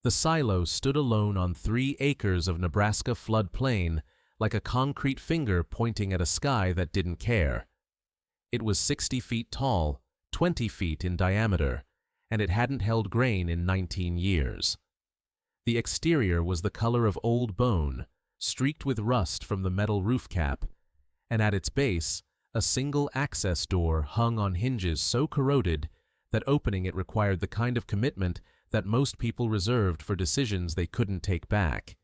The silo stood alone on 3 acres of Nebraska flood plain, like a concrete finger pointing at a sky that didn't care. It was 60 feet tall, 20 feet in diameter, and it hadn't held grain in 19 years. The exterior was the color of old bone, streaked with rust from the metal roof cap, and at its base, a single access door hung on hinges so corroded that opening it required the kind of commitment that most people reserved for decisions they couldn't take back.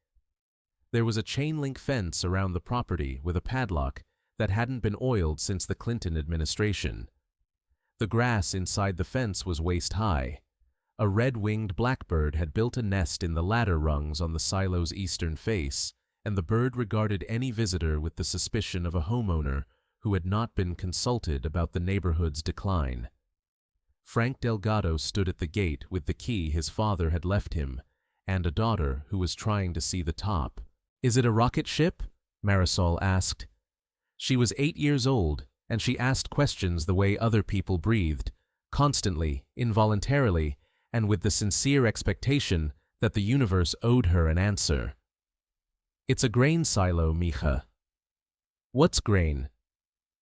There was a chain-link fence around the property with a padlock that hadn't been oiled since the Clinton administration. The grass inside the fence was waist-high. A red-winged blackbird had built a nest in the ladder rungs on the silo's eastern face, and the bird regarded any visitor with the suspicion of a homeowner who had not been consulted about the neighborhood's decline. Frank Delgado stood at the gate with the key his father had left him, and a daughter who was trying to see the top. "Is it a rocket ship?" Marisol asked. She was 8 years old, and she asked questions the way other people breathed, constantly, involuntarily, and with the sincere expectation that the universe owed her an answer. "It's a grain silo, mija." "What's grain?"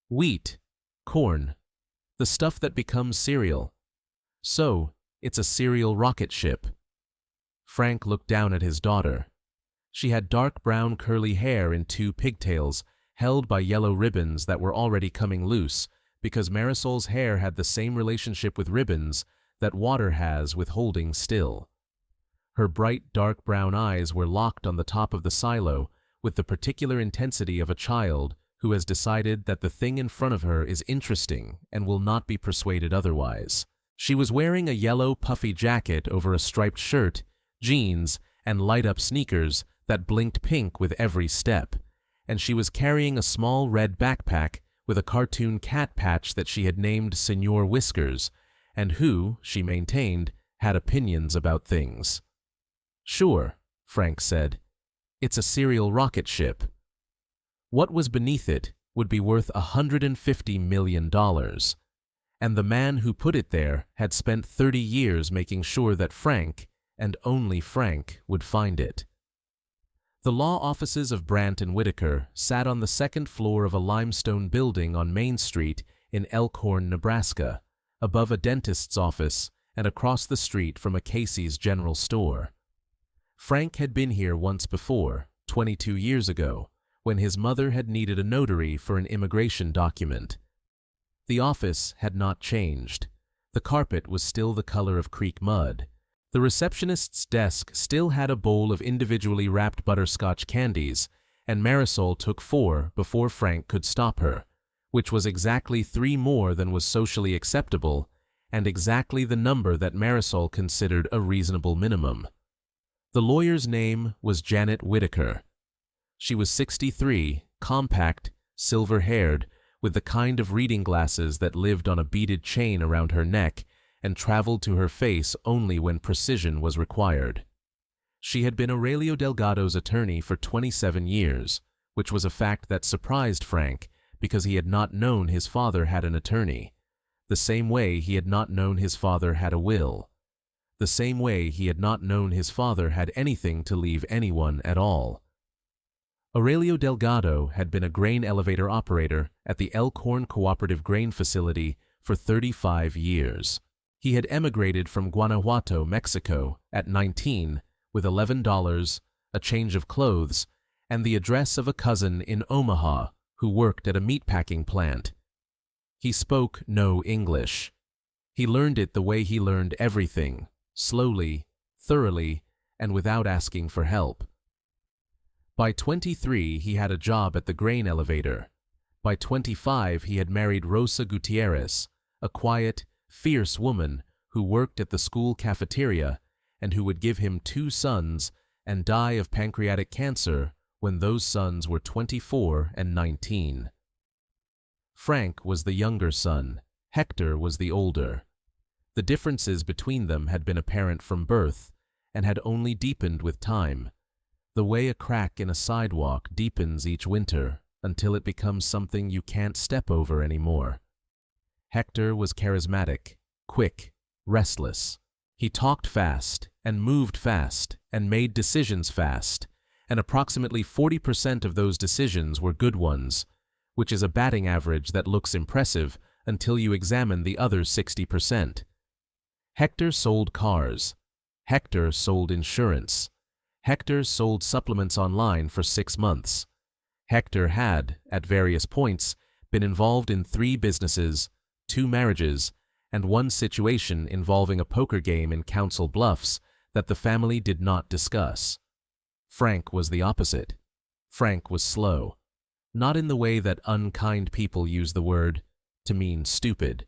"Wheat, corn, the stuff that becomes cereal." "So, it's a cereal rocket ship." Frank looked down at his daughter. She had dark brown curly hair in 2 pigtails, held by yellow ribbons that were already coming loose, because Marisol's hair had the same relationship with ribbons that water has with holding still. Her bright dark brown eyes were locked on the top of the silo with the particular intensity of a child who has decided that the thing in front of her is interesting and will not be persuaded otherwise. She was wearing a yellow puffy jacket over a striped shirt, jeans, and light-up sneakers that blinked pink with every step, and she was carrying a small red backpack with a cartoon cat patch that she had named Senor Whiskers, and who, she maintained, had opinions about things. "Sure," Frank said. "It's a cereal rocket ship." What was beneath it would be worth $150 million, and the man who put it there had spent 30 years making sure that Frank, and only Frank, would find it. The law offices of Brandt and Whitaker sat on the 2nd floor of a limestone building on Main Street in Elkhorn, Nebraska, above a dentist's office and across the street from a Casey's general store. Frank had been here once before, 22 years ago, when his mother had needed a notary for an immigration document. The office had not changed. The carpet was still the color of creek mud. The receptionist's desk still had a bowl of individually wrapped butterscotch candies, and Marisol took 4 before Frank could stop her, which was exactly 3 more than was socially acceptable, and exactly the number that Marisol considered a reasonable minimum. The lawyer's name was Janet Whitaker. She was 63, compact, silver-haired, with the kind of reading glasses that lived on a beaded chain around her neck and traveled to her face only when precision was required. She had been Aurelio Delgado's attorney for 27 years, which was a fact that surprised Frank because he had not known his father had an attorney, the same way he had not known his father had a will, the same way he had not known his father had anything to leave anyone at all. Aurelio Delgado had been a grain elevator operator at the Elkhorn Cooperative Grain Facility for 35 years. He had emigrated from Guanajuato, Mexico, at 19 with $11, a change of clothes, and the address of a cousin in Omaha who worked at a meatpacking plant. He spoke no English. He learned it the way he learned everything, slowly, thoroughly, and without asking for help. By 23, he had a job at the grain elevator. By 25, he had married Rosa Gutierrez, a quiet, fierce woman who worked at the school cafeteria and who would give him 2 sons and die of pancreatic cancer when those sons were 24 and 19. Frank was the younger son. Hector was the older. The differences between them had been apparent from birth and had only deepened with time, the way a crack in a sidewalk deepens each winter until it becomes something you can't step over anymore. Hector was charismatic, quick, restless. He talked fast and moved fast, and made decisions fast, and approximately 40% of those decisions were good ones, which is a batting average that looks impressive until you examine the other 60%. Hector sold cars. Hector sold insurance. Hector sold supplements online for 6 months. Hector had, at various points, been involved in 3 businesses, 2 marriages, and 1 situation involving a poker game in Council Bluffs that the family did not discuss. Frank was the opposite. Frank was slow. Not in the way that unkind people use the word, to mean stupid,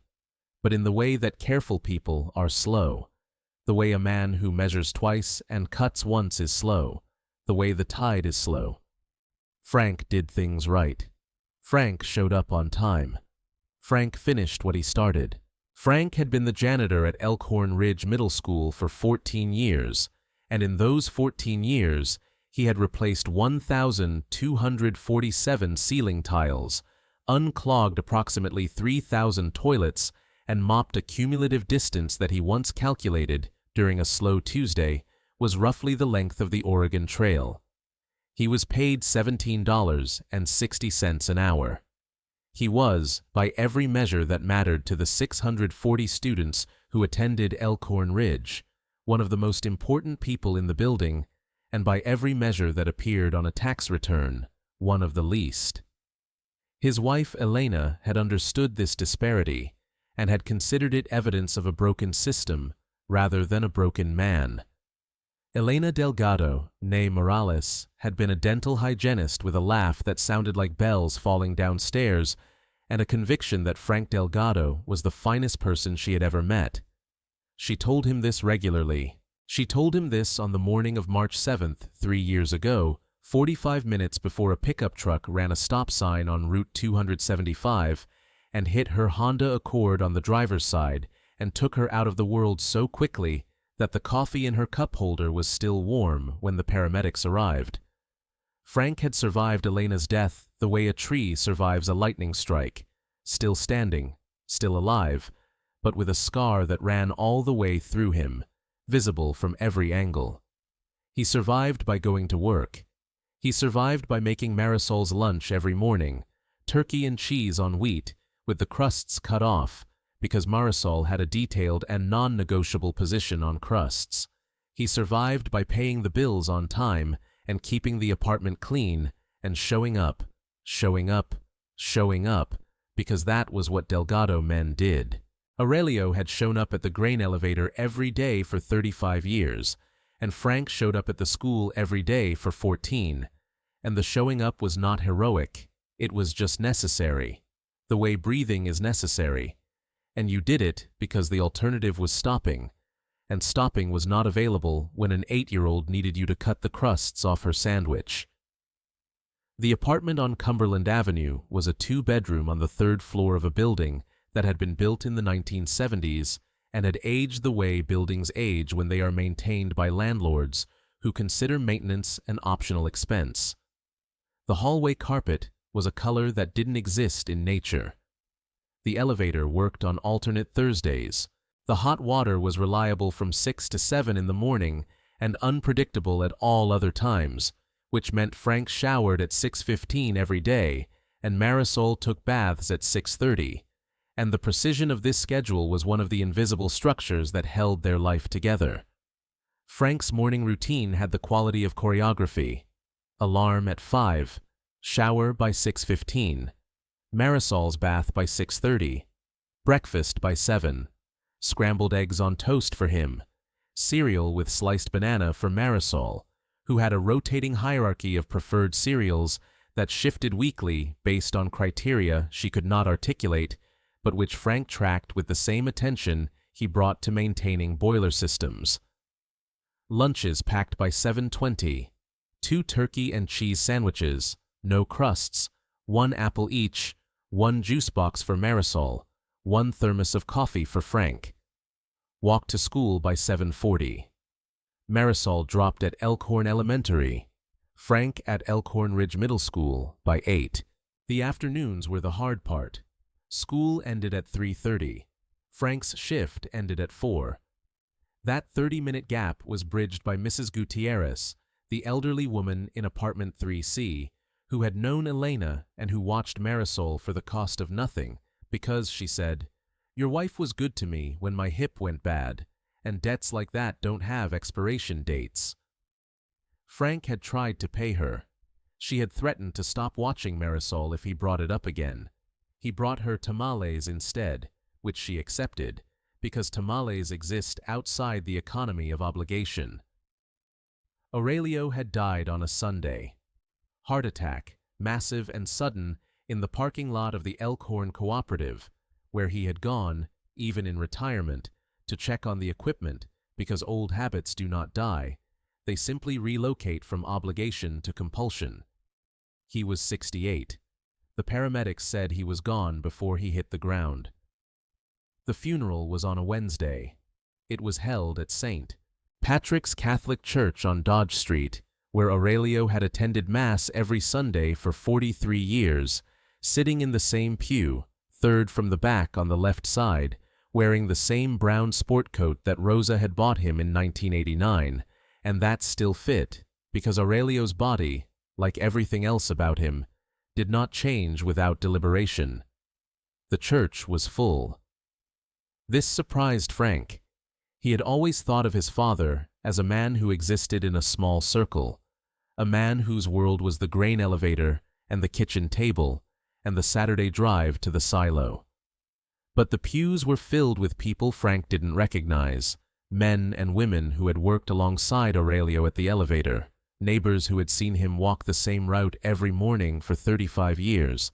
but in the way that careful people are slow. The way a man who measures twice and cuts once is slow. The way the tide is slow. Frank did things right. Frank showed up on time. Frank finished what he started. Frank had been the janitor at Elkhorn Ridge Middle School for 14 years, and in those 14 years, he had replaced 1,247 ceiling tiles, unclogged approximately 3,000 toilets, and mopped a cumulative distance that he once calculated, during a slow Tuesday, was roughly the length of the Oregon Trail. He was paid $17.60 an hour. He was, by every measure that mattered to the 640 students who attended Elkhorn Ridge, one of the most important people in the building, and by every measure that appeared on a tax return, one of the least. His wife Elena had understood this disparity and had considered it evidence of a broken system rather than a broken man. Elena Delgado, née Morales, had been a dental hygienist with a laugh that sounded like bells falling downstairs and a conviction that Frank Delgado was the finest person she had ever met. She told him this regularly. She told him this on the morning of March 7th, 3 years ago, 45 minutes before a pickup truck ran a stop sign on Route 275 and hit her Honda Accord on the driver's side and took her out of the world so quickly that the coffee in her cup holder was still warm when the paramedics arrived. Frank had survived Elena's death the way a tree survives a lightning strike, still standing, still alive, but with a scar that ran all the way through him, visible from every angle. He survived by going to work. He survived by making Marisol's lunch every morning, turkey and cheese on wheat, with the crusts cut off, because Marisol had a detailed and non-negotiable position on crusts. He survived by paying the bills on time and keeping the apartment clean and showing up, because that was what Delgado men did. Aurelio had shown up at the grain elevator every day for 35 years, and Frank showed up at the school every day for 14, and the showing up was not heroic, it was just necessary, the way breathing is necessary. And you did it because the alternative was stopping, and stopping was not available when an 8-year-old needed you to cut the crusts off her sandwich. The apartment on Cumberland Avenue was a 2-bedroom on the 3rd floor of a building that had been built in the 1970s and had aged the way buildings age when they are maintained by landlords who consider maintenance an optional expense. The hallway carpet was a color that didn't exist in nature. The elevator worked on alternate Thursdays. The hot water was reliable from 6 to 7 in the morning and unpredictable at all other times, which meant Frank showered at 6:15 every day and Marisol took baths at 6:30, and the precision of this schedule was one of the invisible structures that held their life together. Frank's morning routine had the quality of choreography. Alarm at 5, shower by 6:15, Marisol's bath by 6:30, breakfast by 7, scrambled eggs on toast for him, cereal with sliced banana for Marisol, who had a rotating hierarchy of preferred cereals that shifted weekly based on criteria she could not articulate, but which Frank tracked with the same attention he brought to maintaining boiler systems. Lunches packed by 7:20, 2 turkey and cheese sandwiches, no crusts, 1 apple each, 1 juice box for Marisol, 1 thermos of coffee for Frank. Walk to school by 7:40. Marisol dropped at Elkhorn Elementary, Frank at Elkhorn Ridge Middle School by 8. The afternoons were the hard part. School ended at 3:30. Frank's shift ended at 4. That 30-minute gap was bridged by Mrs. Gutierrez, the elderly woman in apartment 3C, who had known Elena and who watched Marisol for the cost of nothing because, she said, "Your wife was good to me when my hip went bad, and debts like that don't have expiration dates." Frank had tried to pay her. She had threatened to stop watching Marisol if he brought it up again. He brought her tamales instead, which she accepted, because tamales exist outside the economy of obligation. Aurelio had died on a Sunday. Heart attack, massive and sudden, in the parking lot of the Elkhorn Cooperative, where he had gone, even in retirement, to check on the equipment because old habits do not die, they simply relocate from obligation to compulsion. He was 68. The paramedics said he was gone before he hit the ground. The funeral was on a Wednesday. It was held at St. Patrick's Catholic Church on Dodge Street, where Aurelio had attended Mass every Sunday for 43 years, sitting in the same pew, third from the back on the left side, wearing the same brown sport coat that Rosa had bought him in 1989, and that still fit, because Aurelio's body, like everything else about him, did not change without deliberation. The church was full. This surprised Frank. He had always thought of his father as a man who existed in a small circle, a man whose world was the grain elevator and the kitchen table and the Saturday drive to the silo. But the pews were filled with people Frank didn't recognize, men and women who had worked alongside Aurelio at the elevator, neighbors who had seen him walk the same route every morning for 35 years,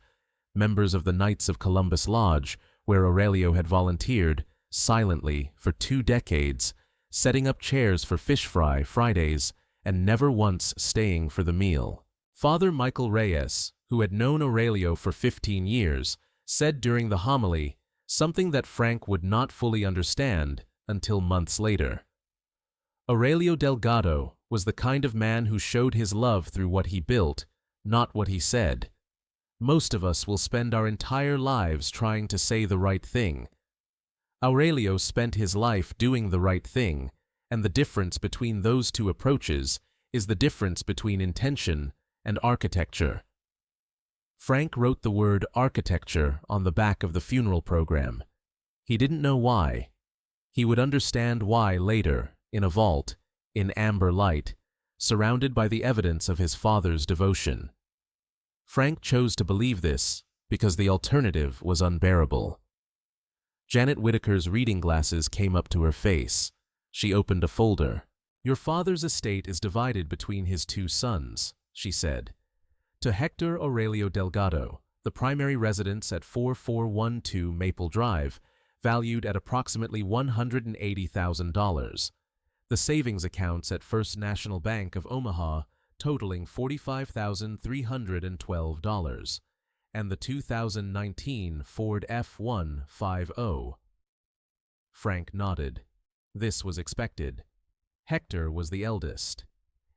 members of the Knights of Columbus Lodge, where Aurelio had volunteered, silently, for 2 decades, setting up chairs for fish fry Fridays and never once staying for the meal. Father Michael Reyes, who had known Aurelio for 15 years, said during the homily something that Frank would not fully understand until months later. Aurelio Delgado was the kind of man who showed his love through what he built, not what he said. Most of us will spend our entire lives trying to say the right thing. Aurelio spent his life doing the right thing, and the difference between those two approaches is the difference between intention and architecture. Frank wrote the word architecture on the back of the funeral program. He didn't know why. He would understand why later, in a vault, in amber light, surrounded by the evidence of his father's devotion. Frank chose to believe this because the alternative was unbearable. Janet Whittaker's reading glasses came up to her face. She opened a folder. "Your father's estate is divided between his 2 sons," she said. "To Hector Aurelio Delgado, the primary residence at 4412 Maple Drive, valued at approximately $180,000. The savings accounts at First National Bank of Omaha totaling $45,312, and the 2019 Ford F-150. Frank nodded. This was expected. Hector was the eldest.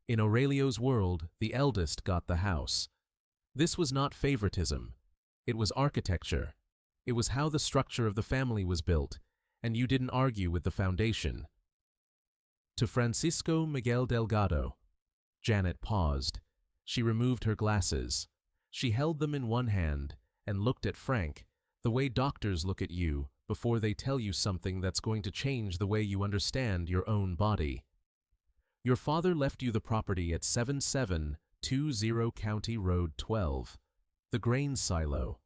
In Aurelio's world, the eldest got the house. This was not favoritism. It was architecture. It was how the structure of the family was built, and you didn't argue with the foundation. To Francisco Miguel Delgado. Janet paused. She removed her glasses. She held them in one hand and looked at Frank, the way doctors look at you before they tell you something that's going to change the way you understand your own body. "Your father left you the property at 7720 County Road 12, the grain silo."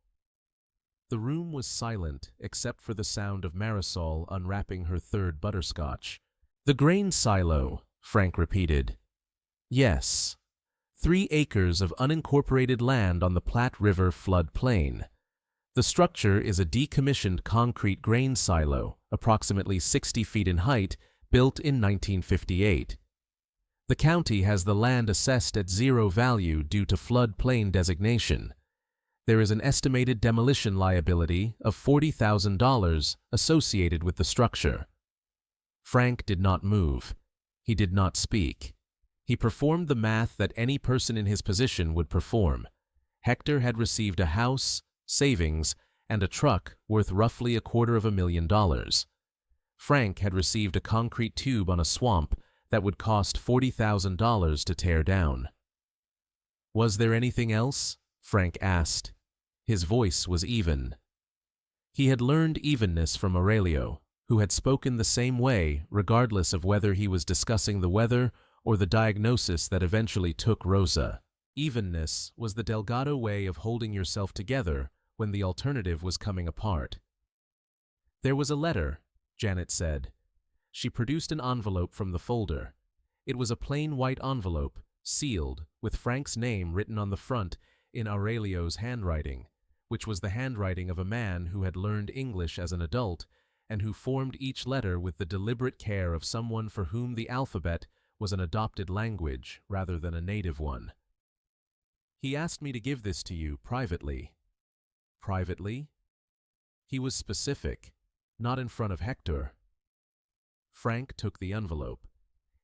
The room was silent except for the sound of Marisol unwrapping her 3rd butterscotch. "The grain silo," Frank repeated. "Yes. 3 acres of unincorporated land on the Platte River floodplain. The structure is a decommissioned concrete grain silo, approximately 60 feet in height, built in 1958. The county has the land assessed at 0 value due to floodplain designation. There is an estimated demolition liability of $40,000 associated with the structure." Frank did not move. He did not speak. He performed the math that any person in his position would perform. Hector had received a house, savings, and a truck worth roughly $250,000. Frank had received a concrete tube on a swamp that would cost $40,000 to tear down. "Was there anything else?" Frank asked. His voice was even. He had learned evenness from Aurelio, who had spoken the same way regardless of whether he was discussing the weather or the diagnosis that eventually took Rosa. Evenness was the Delgado way of holding yourself together when the alternative was coming apart. "There was a letter," Janet said. She produced an envelope from the folder. It was a plain white envelope, sealed, with Frank's name written on the front in Aurelio's handwriting, which was the handwriting of a man who had learned English as an adult and who formed each letter with the deliberate care of someone for whom the alphabet was an adopted language rather than a native one. "He asked me to give this to you privately." Privately? He was specific, not in front of Hector. Frank took the envelope.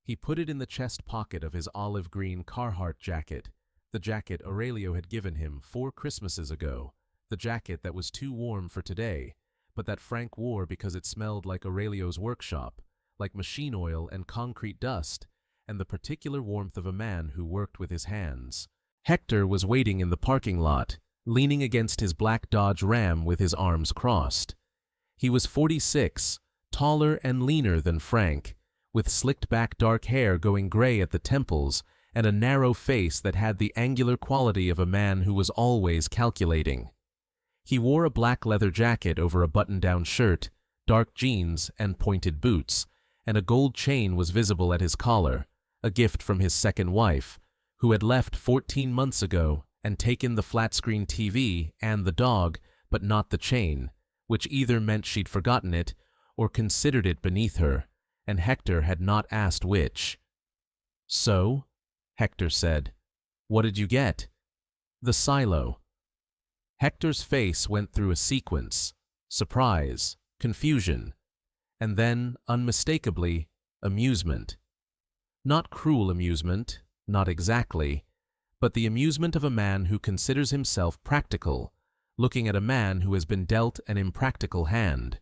He put it in the chest pocket of his olive-green Carhartt jacket, the jacket Aurelio had given him 4 Christmases ago, the jacket that was too warm for today, but that Frank wore because it smelled like Aurelio's workshop, like machine oil and concrete dust, and the particular warmth of a man who worked with his hands. Hector was waiting in the parking lot, leaning against his black Dodge Ram with his arms crossed. He was 46, taller and leaner than Frank, with slicked-back dark hair going gray at the temples and a narrow face that had the angular quality of a man who was always calculating. He wore a black leather jacket over a button-down shirt, dark jeans, and pointed boots, and a gold chain was visible at his collar, a gift from his second wife, who had left 14 months ago and taken the flat-screen TV and the dog, but not the chain, which either meant she'd forgotten it or considered it beneath her, and Hector had not asked which. "So?" Hector said. "What did you get?" "The silo." Hector's face went through a sequence: surprise, confusion, and then, unmistakably, amusement. Not cruel amusement, not exactly, but the amusement of a man who considers himself practical, looking at a man who has been dealt an impractical hand.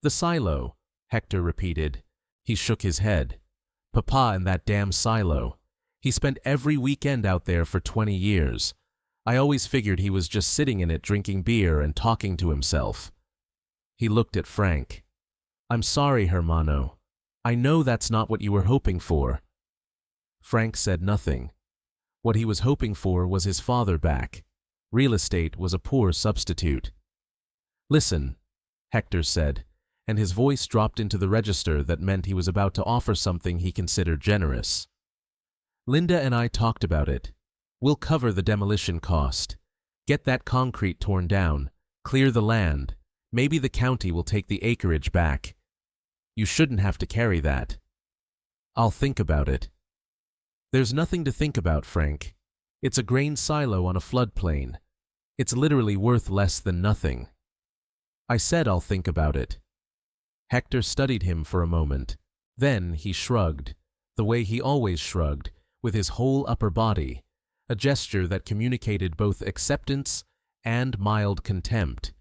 "The silo," Hector repeated. He shook his head. "Papa and that damn silo. He spent every weekend out there for 20 years. I always figured he was just sitting in it drinking beer and talking to himself." He looked at Frank. "I'm sorry, hermano. I know that's not what you were hoping for." Frank said nothing. What he was hoping for was his father back. Real estate was a poor substitute. "Listen," Hector said, and his voice dropped into the register that meant he was about to offer something he considered generous. "Linda and I talked about it. We'll cover the demolition cost. Get that concrete torn down, clear the land. Maybe the county will take the acreage back. You shouldn't have to carry that." "I'll think about it." "There's nothing to think about, Frank. It's a grain silo on a floodplain. It's literally worth less than nothing." "I said I'll think about it." Hector studied him for a moment. Then he shrugged, the way he always shrugged, with his whole upper body, a gesture that communicated both acceptance and mild contempt.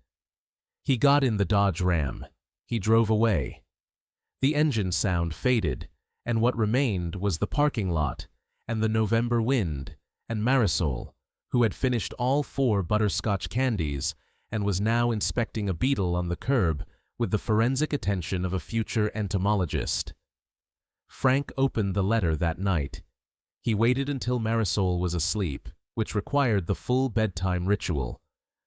He got in the Dodge Ram. He drove away. The engine sound faded, and what remained was the parking lot, and the November wind, and Marisol, who had finished all 4 butterscotch candies and was now inspecting a beetle on the curb with the forensic attention of a future entomologist. Frank opened the letter that night. He waited until Marisol was asleep, which required the full bedtime ritual.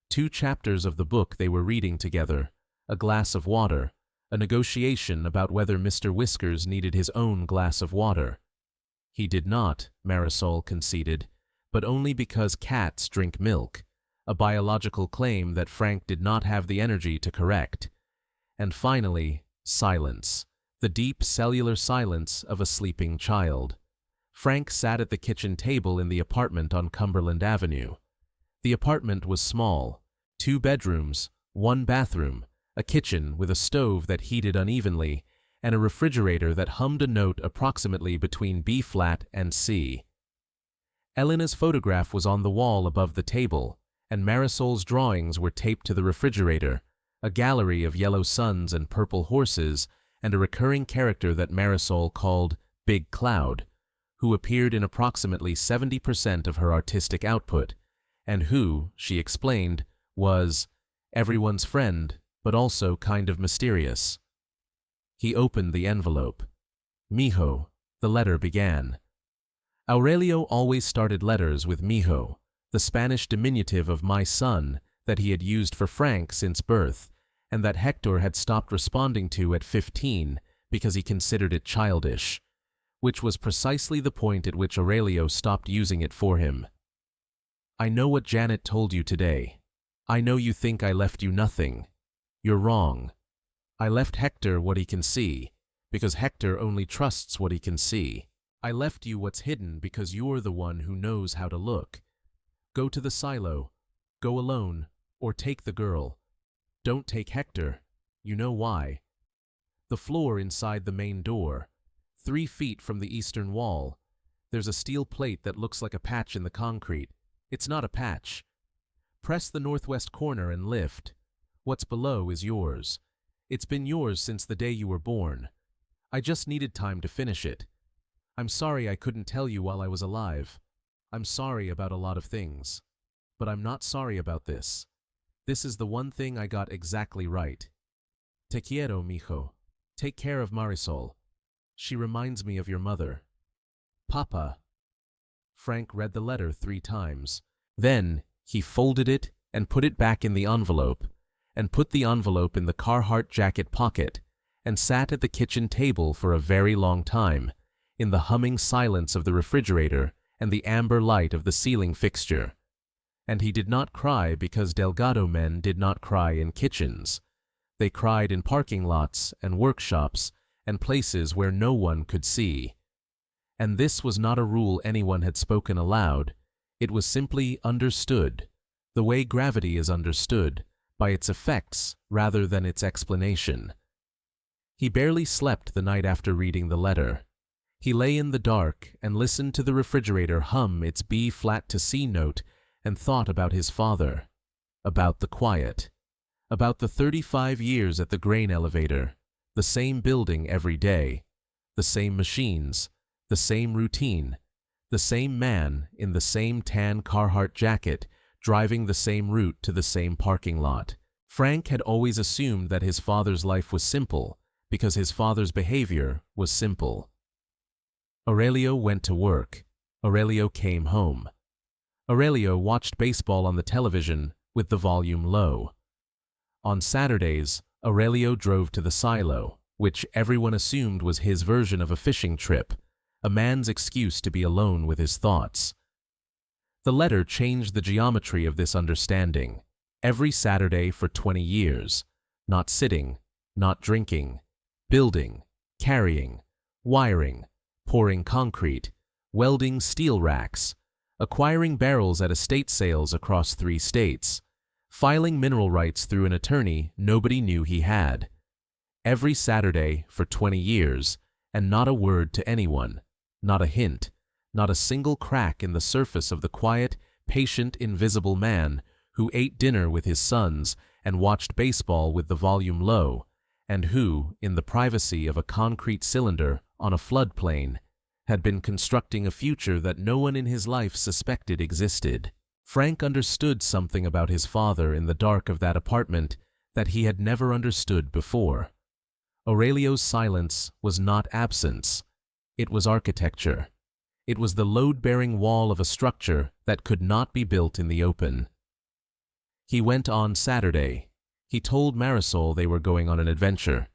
2 chapters of the book they were reading together, a glass of water, a negotiation about whether Mr. Whiskers needed his own glass of water. He did not, Marisol conceded, but only because cats drink milk, a biological claim that Frank did not have the energy to correct. And finally, silence, the deep cellular silence of a sleeping child. Frank sat at the kitchen table in the apartment on Cumberland Avenue. The apartment was small, 2 bedrooms, 1 bathroom, a kitchen with a stove that heated unevenly, and a refrigerator that hummed a note approximately between B-flat and C. Elena's photograph was on the wall above the table, and Marisol's drawings were taped to the refrigerator, a gallery of yellow suns and purple horses, and a recurring character that Marisol called Big Cloud, who appeared in approximately 70% of her artistic output, and who, she explained, was everyone's friend, but also kind of mysterious. He opened the envelope. Mijo, the letter began. Aurelio always started letters with mijo, the Spanish diminutive of my son that he had used for Frank since birth, and that Hector had stopped responding to at 15 because he considered it childish, which was precisely the point at which Aurelio stopped using it for him. I know what Janet told you today. I know you think I left you nothing. You're wrong. I left Hector what he can see, because Hector only trusts what he can see. I left you what's hidden because you're the one who knows how to look. Go to the silo. Go alone, or take the girl. Don't take Hector. You know why. The floor inside the main door, 3 feet from the eastern wall. There's a steel plate that looks like a patch in the concrete. It's not a patch. Press the northwest corner and lift. What's below is yours. It's been yours since the day you were born. I just needed time to finish it. I'm sorry I couldn't tell you while I was alive. I'm sorry about a lot of things. But I'm not sorry about this. This is the one thing I got exactly right. Te quiero, mijo. Take care of Marisol. She reminds me of your mother. Papa. Frank read the letter 3 times. Then he folded it and put it back in the envelope, and put the envelope in the Carhartt jacket pocket, and sat at the kitchen table for a very long time, in the humming silence of the refrigerator and the amber light of the ceiling fixture. And he did not cry because Delgado men did not cry in kitchens. They cried in parking lots and workshops and places where no one could see. And this was not a rule anyone had spoken aloud. It was simply understood, the way gravity is understood, by its effects rather than its explanation. He barely slept the night after reading the letter. He lay in the dark and listened to the refrigerator hum its B-flat to C note and thought about his father, about the quiet, about the 35 years at the grain elevator, the same building every day, the same machines, the same routine, the same man in the same tan Carhartt jacket driving the same route to the same parking lot. Frank had always assumed that his father's life was simple because his father's behavior was simple. Aurelio went to work. Aurelio came home. Aurelio watched baseball on the television with the volume low. On Saturdays, Aurelio drove to the silo, which everyone assumed was his version of a fishing trip, a man's excuse to be alone with his thoughts. The letter changed the geometry of this understanding. Every Saturday for 20 years, not sitting, not drinking, building, carrying, wiring, pouring concrete, welding steel racks, acquiring barrels at estate sales across 3 states, filing mineral rights through an attorney nobody knew he had. Every Saturday for 20 years, and not a word to anyone, not a hint, not a single crack in the surface of the quiet, patient, invisible man who ate dinner with his sons and watched baseball with the volume low, and who, in the privacy of a concrete cylinder on a floodplain, had been constructing a future that no one in his life suspected existed. Frank understood something about his father in the dark of that apartment that he had never understood before. Aurelio's silence was not absence. It was architecture. It was the load-bearing wall of a structure that could not be built in the open. He went on Saturday. He told Marisol they were going on an adventure.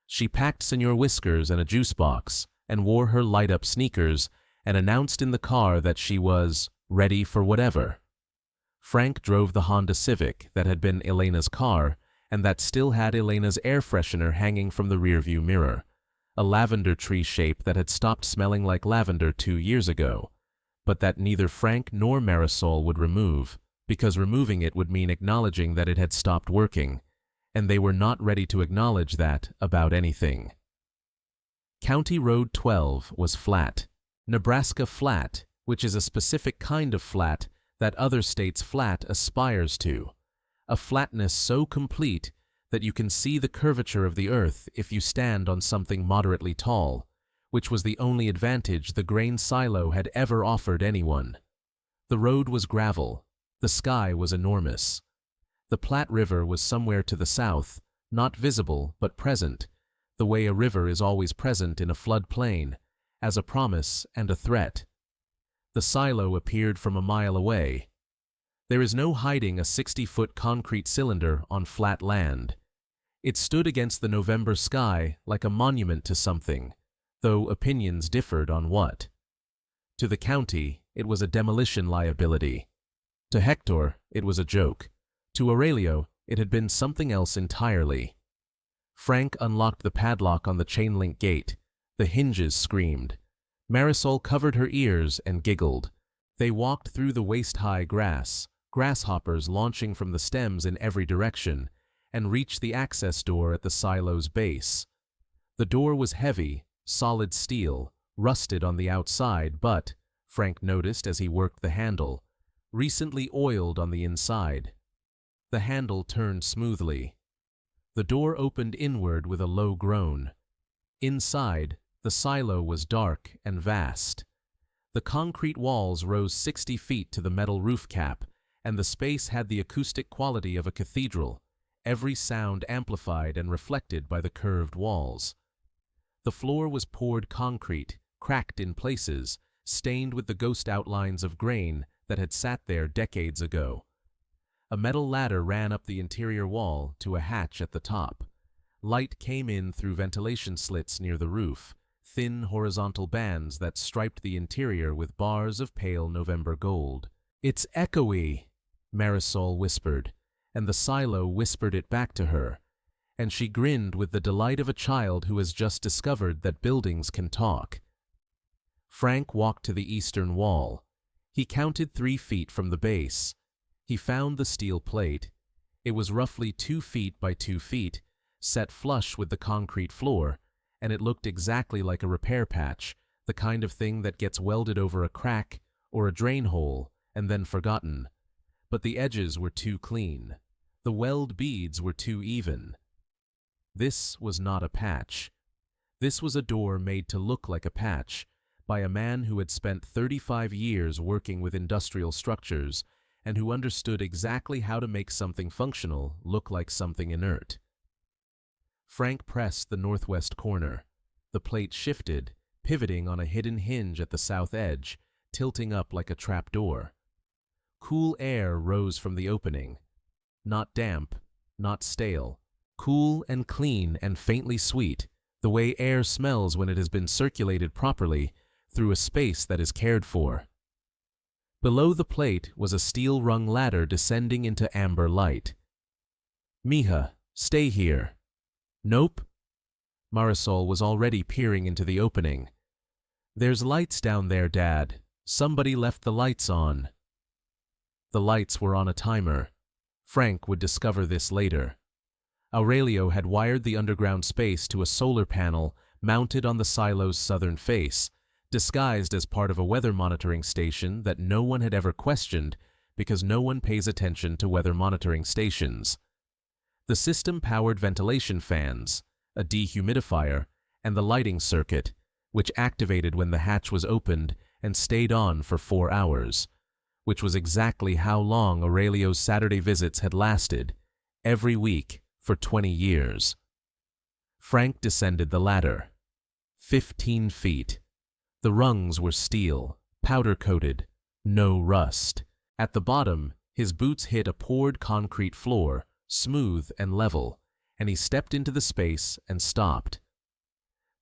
She packed Senor Whiskers and a juice box and wore her light-up sneakers and announced in the car that she was ready for whatever. Frank drove the Honda Civic that had been Elena's car and that still had Elena's air freshener hanging from the rearview mirror, a lavender tree shape that had stopped smelling like lavender 2 years ago, but that neither Frank nor Marisol would remove, because removing it would mean acknowledging that it had stopped working, and they were not ready to acknowledge that about anything. County Road 12 was flat. Nebraska flat, which is a specific kind of flat that other states' flat aspires to, a flatness so complete that you can see the curvature of the earth if you stand on something moderately tall, which was the only advantage the grain silo had ever offered anyone. The road was gravel. The sky was enormous. The Platte River was somewhere to the south, not visible but present, the way a river is always present in a floodplain, as a promise and a threat. The silo appeared from a mile away. There is no hiding a 60-foot concrete cylinder on flat land. It stood against the November sky like a monument to something, though opinions differed on what. To the county, it was a demolition liability. To Hector, it was a joke. To Aurelio, it had been something else entirely. Frank unlocked the padlock on the chain-link gate. The hinges screamed. Marisol covered her ears and giggled. They walked through the waist-high grass, grasshoppers launching from the stems in every direction, and reached the access door at the silo's base. The door was heavy, solid steel, rusted on the outside but, Frank noticed as he worked the handle, recently oiled on the inside. The handle turned smoothly. The door opened inward with a low groan. Inside, the silo was dark and vast. The concrete walls rose 60 feet to the metal roof cap, and the space had the acoustic quality of a cathedral, every sound amplified and reflected by the curved walls. The floor was poured concrete, cracked in places, stained with the ghost outlines of grain that had sat there decades ago. A metal ladder ran up the interior wall to a hatch at the top. Light came in through ventilation slits near the roof, thin horizontal bands that striped the interior with bars of pale November gold. "It's echoey," Marisol whispered, and the silo whispered it back to her, and she grinned with the delight of a child who has just discovered that buildings can talk. Frank walked to the eastern wall. He counted 3 feet from the base. He found the steel plate. It was roughly 2 feet by 2 feet, set flush with the concrete floor, and it looked exactly like a repair patch, the kind of thing that gets welded over a crack or a drain hole and then forgotten. But the edges were too clean. The weld beads were too even. This was not a patch. This was a door made to look like a patch, by a man who had spent 35 years working with industrial structures and who understood exactly how to make something functional look like something inert. Frank pressed the northwest corner. The plate shifted, pivoting on a hidden hinge at the south edge, tilting up like a trapdoor. Cool air rose from the opening. Not damp, not stale. Cool and clean and faintly sweet, the way air smells when it has been circulated properly through a space that is cared for. Below the plate was a steel-rung ladder descending into amber light. "Mija, stay here." "Nope." Marisol was already peering into the opening. "There's lights down there, Dad. Somebody left the lights on." The lights were on a timer. Frank would discover this later. Aurelio had wired the underground space to a solar panel mounted on the silo's southern face, disguised as part of a weather monitoring station that no one had ever questioned because no one pays attention to weather monitoring stations. The system powered ventilation fans, a dehumidifier, and the lighting circuit, which activated when the hatch was opened and stayed on for 4 hours, which was exactly how long Aurelio's Saturday visits had lasted, every week for 20 years. Frank descended the ladder. 15 feet. The rungs were steel, powder-coated, no rust. At the bottom, his boots hit a poured concrete floor, smooth and level, and he stepped into the space and stopped.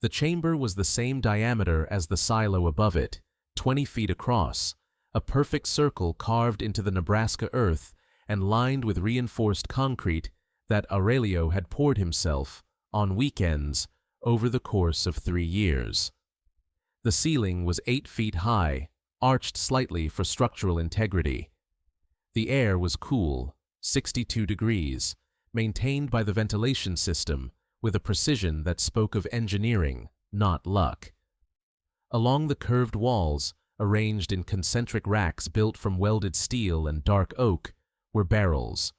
The chamber was the same diameter as the silo above it, 20 feet across, a perfect circle carved into the Nebraska earth and lined with reinforced concrete that Aurelio had poured himself, on weekends, over the course of 3 years. The ceiling was 8 feet high, arched slightly for structural integrity. The air was cool, 62 degrees, maintained by the ventilation system with a precision that spoke of engineering, not luck. Along the curved walls, arranged in concentric racks built from welded steel and dark oak, were barrels.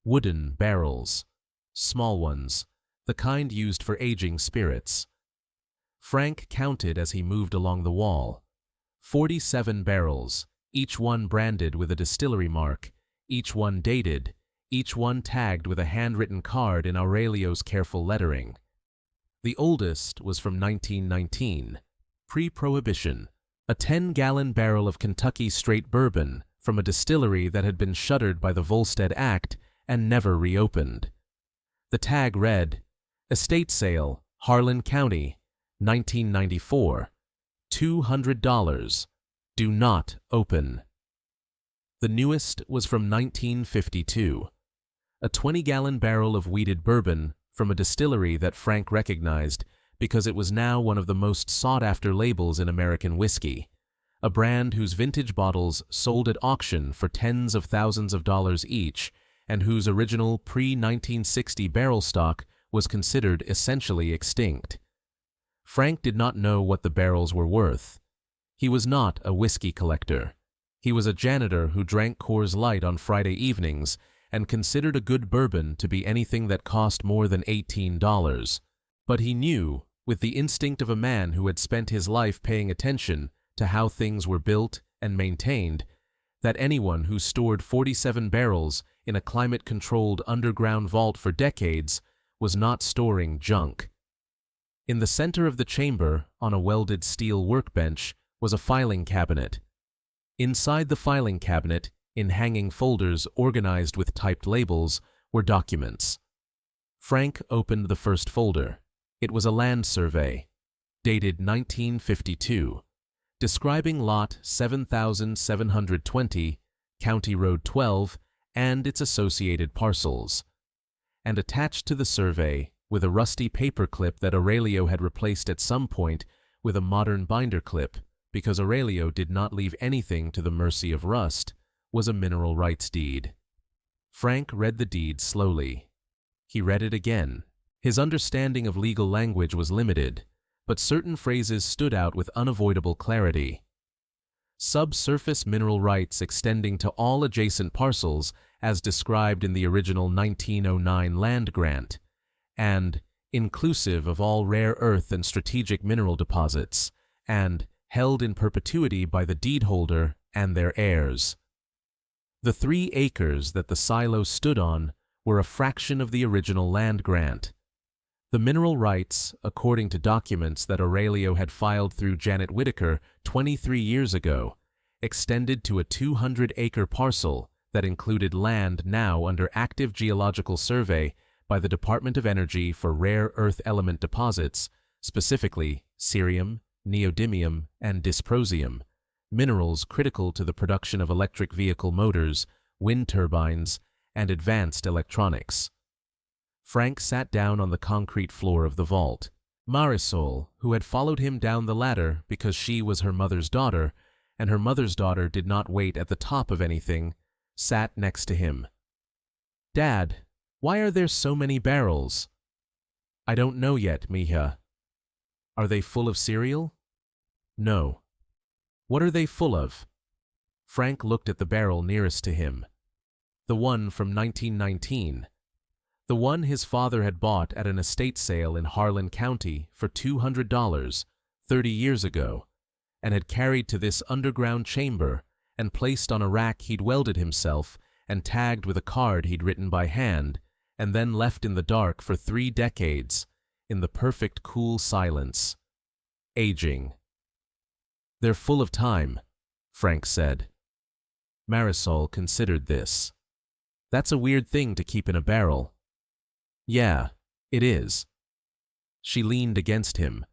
Wooden barrels. small ones, the kind used for aging spirits. Frank counted as he moved along the wall. 47 barrels, each one branded with a distillery mark, each one dated, each one tagged with a handwritten card in Aurelio's careful lettering. The oldest was from 1919, pre-Prohibition, a 10-gallon barrel of Kentucky straight bourbon from a distillery that had been shuttered by the Volstead Act and never reopened. The tag read, "Estate Sale, Harlan County, 1994, $200, do not open." The newest was from 1952, a 20-gallon barrel of wheated bourbon from a distillery that Frank recognized because it was now one of the most sought-after labels in American whiskey, a brand whose vintage bottles sold at auction for tens of thousands of dollars each and whose original pre-1960 barrel stock was considered essentially extinct. Frank did not know what the barrels were worth. He was not a whiskey collector. He was a janitor who drank Coors Light on Friday evenings and considered a good bourbon to be anything that cost more than $18. But he knew, with the instinct of a man who had spent his life paying attention to how things were built and maintained, that anyone who stored 47 barrels in a climate-controlled underground vault for decades was not storing junk. In the center of the chamber, on a welded steel workbench, was a filing cabinet. Inside the filing cabinet, in hanging folders organized with typed labels, were documents. Frank opened the first folder. It was a land survey, dated 1952, describing Lot 7720, County Road 12, and its associated parcels. And attached to the survey, with a rusty paper clip that Aurelio had replaced at some point with a modern binder clip, because Aurelio did not leave anything to the mercy of rust, was a mineral rights deed. Frank read the deed slowly. He read it again. His understanding of legal language was limited, but certain phrases stood out with unavoidable clarity. Subsurface mineral rights extending to all adjacent parcels as described in the original 1909 land grant, and inclusive of all rare earth and strategic mineral deposits, and held in perpetuity by the deed holder and their heirs. The 3 acres that the silo stood on were a fraction of the original land grant. The mineral rights, according to documents that Aurelio had filed through Janet Whitaker 23 years ago, extended to a 200-acre parcel that included land now under active geological survey by the Department of Energy for rare earth element deposits, specifically cerium, neodymium, and dysprosium, minerals critical to the production of electric vehicle motors, wind turbines, and advanced electronics. Frank sat down on the concrete floor of the vault. Marisol, who had followed him down the ladder because she was her mother's daughter, and her mother's daughter did not wait at the top of anything, sat next to him. "Dad, why are there so many barrels?" "I don't know yet, mija." "Are they full of cereal?" "No." "What are they full of?" Frank looked at the barrel nearest to him. The one from 1919. The one his father had bought at an estate sale in Harlan County for $200 30 years ago, and had carried to this underground chamber and placed on a rack he'd welded himself and tagged with a card he'd written by hand, and then left in the dark for 3 decades, in the perfect cool silence. Aging. "They're full of time," Frank said. Marisol considered this. "That's a weird thing to keep in a barrel." "Yeah, it is." She leaned against him.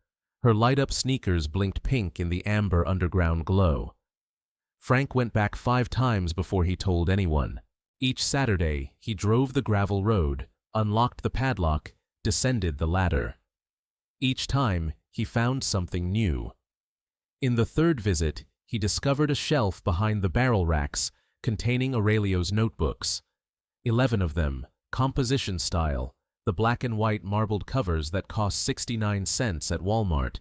Her light-up sneakers blinked pink in the amber underground glow. Frank went back 5 times before he told anyone. Each Saturday, he drove the gravel road, unlocked the padlock, descended the ladder. Each time, he found something new. In the 3rd visit, he discovered a shelf behind the barrel racks containing Aurelio's notebooks. 11 of them, composition style, the black and white marbled covers that cost 69 cents at Walmart.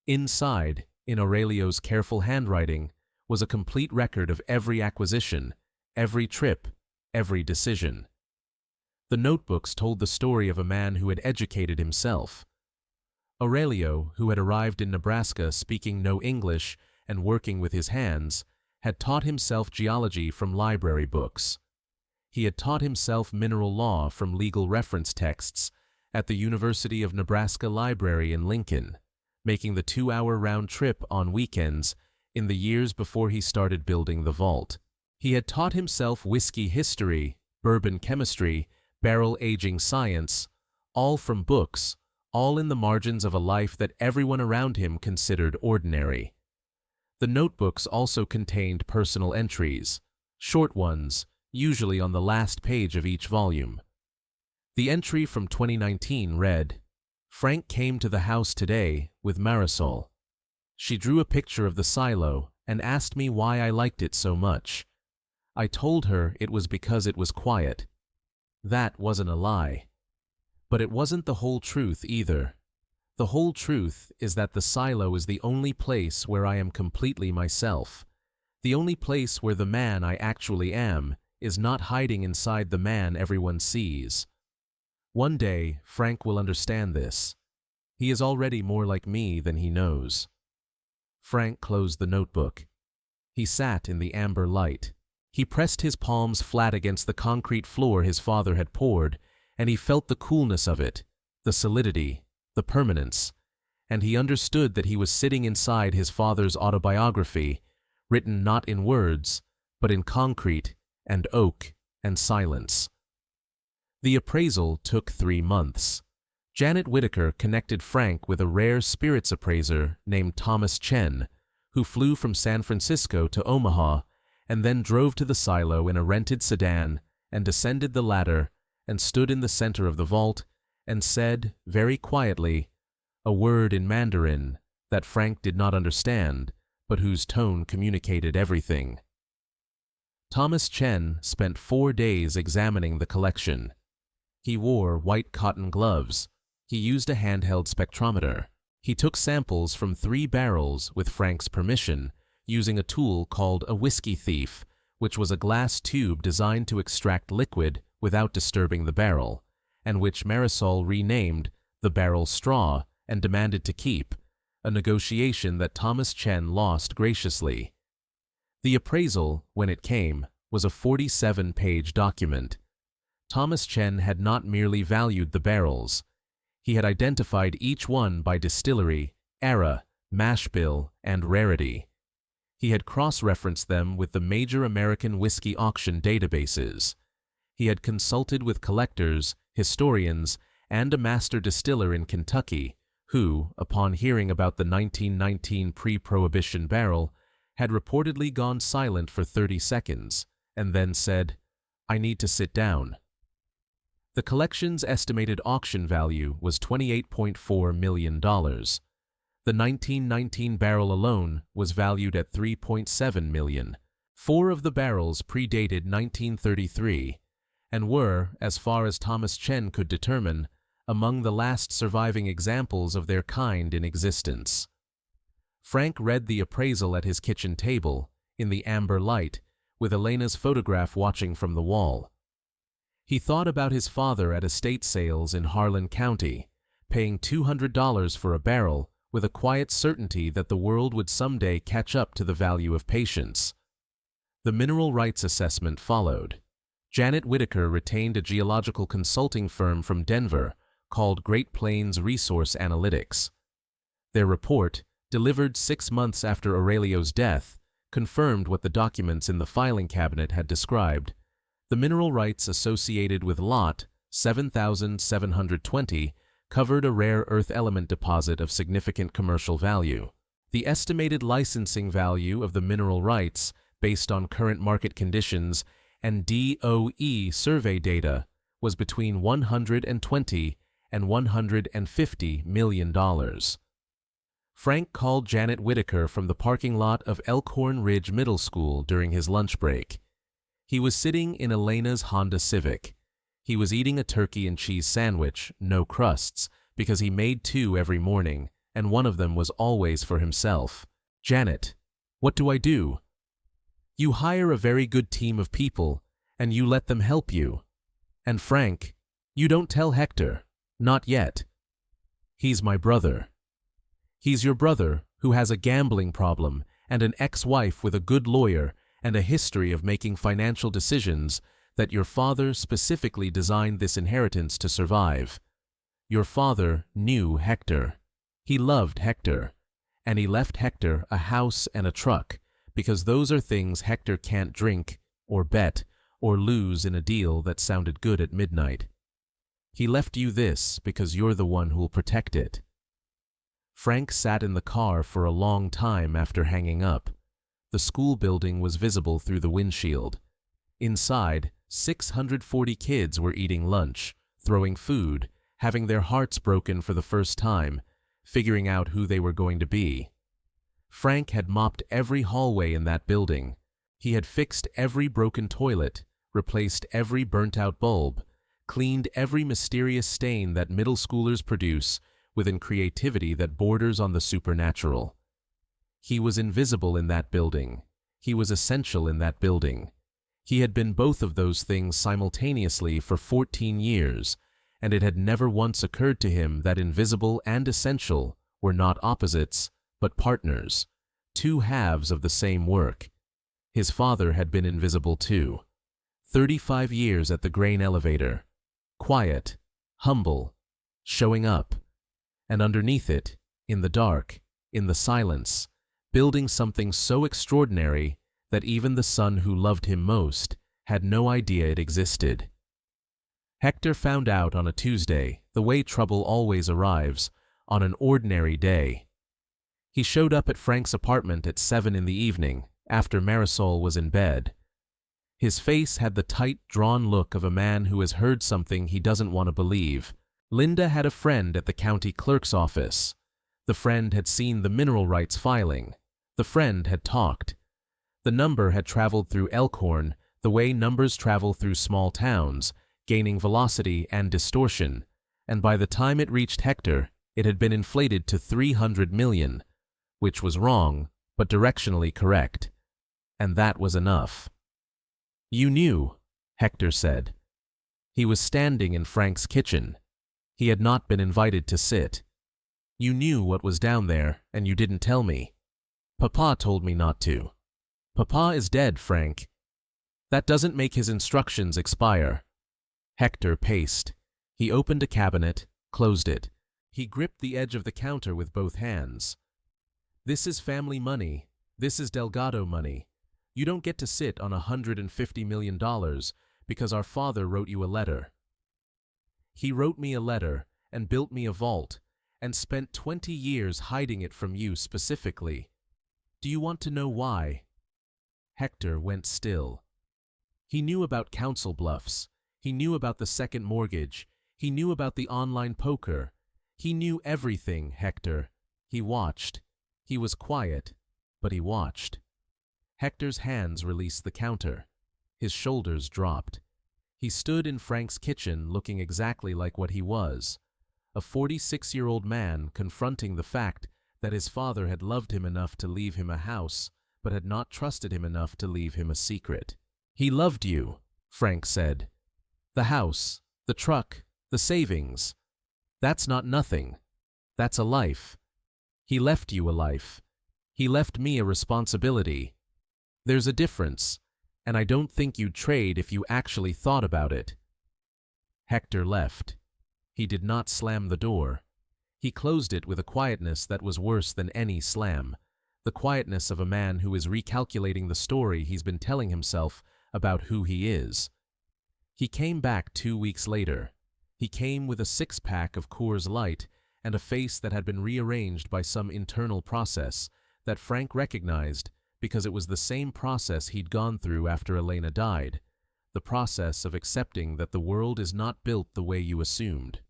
Inside, in Aurelio's careful handwriting, was a complete record of every acquisition, every trip, every decision. The notebooks told the story of a man who had educated himself. Aurelio, who had arrived in Nebraska speaking no English and working with his hands, had taught himself geology from library books. He had taught himself mineral law from legal reference texts at the University of Nebraska Library in Lincoln, making the 2-hour round trip on weekends in the years before he started building the vault. He had taught himself whiskey history, bourbon chemistry, barrel aging science, all from books, all in the margins of a life that everyone around him considered ordinary. The notebooks also contained personal entries, short ones, usually on the last page of each volume. The entry from 2019 read, "Frank came to the house today with Marisol. She drew a picture of the silo and asked me why I liked it so much. I told her it was because it was quiet. That wasn't a lie. But it wasn't the whole truth either. The whole truth is that the silo is the only place where I am completely myself. The only place where the man I actually am is not hiding inside the man everyone sees. One day, Frank will understand this. He is already more like me than he knows." Frank closed the notebook. He sat in the amber light. He pressed his palms flat against the concrete floor his father had poured, and he felt the coolness of it, the solidity, the permanence, and he understood that he was sitting inside his father's autobiography, written not in words, but in concrete and oak and silence. The appraisal took 3 months. Janet Whitaker connected Frank with a rare spirits appraiser named Thomas Chen, who flew from San Francisco to Omaha and then drove to the silo in a rented sedan and descended the ladder and stood in the center of the vault and said, very quietly, a word in Mandarin that Frank did not understand, but whose tone communicated everything. Thomas Chen spent 4 days examining the collection. He wore white cotton gloves. He used a handheld spectrometer. He took samples from 3 barrels with Frank's permission, using a tool called a whiskey thief, which was a glass tube designed to extract liquid without disturbing the barrel, and which Marisol renamed the barrel straw and demanded to keep, a negotiation that Thomas Chen lost graciously. The appraisal, when it came, was a 47-page document. Thomas Chen had not merely valued the barrels. He had identified each one by distillery, era, mash bill, and rarity. He had cross-referenced them with the major American whiskey auction databases. He had consulted with collectors, historians, and a master distiller in Kentucky who, upon hearing about the 1919 pre-prohibition barrel, had reportedly gone silent for 30 seconds and then said, "I need to sit down." The collection's estimated auction value was $28.4 million. The 1919 barrel alone was valued at $3.7 million. 4 of the barrels predated 1933 and were, as far as Thomas Chen could determine, among the last surviving examples of their kind in existence. Frank read the appraisal at his kitchen table, in the amber light, with Elena's photograph watching from the wall. He thought about his father at estate sales in Harlan County, paying $200 for a barrel with a quiet certainty that the world would someday catch up to the value of patience. The mineral rights assessment followed. Janet Whitaker retained a geological consulting firm from Denver called Great Plains Resource Analytics. Their report, delivered 6 months after Aurelio's death, confirmed what the documents in the filing cabinet had described. The mineral rights associated with Lot 7720 covered a rare earth element deposit of significant commercial value. The estimated licensing value of the mineral rights, based on current market conditions and DOE survey data, was between $120 and $150 million. Frank called Janet Whitaker from the parking lot of Elkhorn Ridge Middle School during his lunch break. He was sitting in Elena's Honda Civic. He was eating a turkey and cheese sandwich, no crusts, because he made 2 every morning, and one of them was always for himself. "Janet, what do I do?" "You hire a very good team of people, and you let them help you." And Frank, You don't tell Hector. Not yet. He's my brother. He's your brother who has a gambling problem and an ex-wife with a good lawyer and a history of making financial decisions that your father specifically designed this inheritance to survive. Your father knew Hector. He loved Hector. And he left Hector a house and a truck because those are things Hector can't drink or bet or lose in a deal that sounded good at midnight. He left you this because you're the one who'll protect it. Frank sat in the car for a long time after hanging up. The school building was visible through the windshield. Inside, 640 kids were eating lunch, throwing food, having their hearts broken for the first time, figuring out who they were going to be. Frank had mopped every hallway in that building. He had fixed every broken toilet, replaced every burnt-out bulb, cleaned every mysterious stain that middle schoolers produce within creativity that borders on the supernatural. He was invisible in that building. He was essential in that building. He had been both of those things simultaneously for 14 years, and it had never once occurred to him that invisible and essential were not opposites, but partners, two halves of the same work. His father had been invisible too. 35 years at the grain elevator. Quiet, humble, showing up. And underneath it, in the dark, in the silence, building something so extraordinary that even the son who loved him most had no idea it existed. Hector found out on a Tuesday, the way trouble always arrives, on an ordinary day. He showed up at Frank's apartment at 7 in the evening, after Marisol was in bed. His face had the tight, drawn look of a man who has heard something he doesn't want to believe. Linda had a friend at the county clerk's office. The friend had seen the mineral rights filing. The friend had talked. The number had traveled through Elkhorn the way numbers travel through small towns, gaining velocity and distortion, and by the time it reached Hector, it had been inflated to 300 million, which was wrong, but directionally correct. And that was enough. You knew, Hector said. He was standing in Frank's kitchen. He had not been invited to sit. You knew what was down there, and you didn't tell me. Papa told me not to. Papa is dead, Frank. That doesn't make his instructions expire. Hector paced. He opened a cabinet, closed it. He gripped the edge of the counter with both hands. This is family money. This is Delgado money. You don't get to sit on $150 million because our father wrote you a letter. He wrote me a letter and built me a vault and spent 20 years hiding it from you specifically. Do you want to know why? Hector went still. He knew about council bluffs. He knew about the second mortgage. He knew about the online poker. He knew everything, Hector. He watched. He was quiet, but he watched. Hector's hands released the counter. His shoulders dropped. He stood in Frank's kitchen looking exactly like what he was, a 46-year-old man confronting the fact that his father had loved him enough to leave him a house, but had not trusted him enough to leave him a secret. He loved you, Frank said. The house, the truck, the savings. That's not nothing. That's a life. He left you a life. He left me a responsibility. There's a difference, and I don't think you'd trade if you actually thought about it. Hector left. He did not slam the door. He closed it with a quietness that was worse than any slam, the quietness of a man who is recalculating the story he's been telling himself about who he is. He came back 2 weeks later. He came with a six-pack of Coors Light and a face that had been rearranged by some internal process that Frank recognized because it was the same process he'd gone through after Elena died, the process of accepting that the world is not built the way you assumed.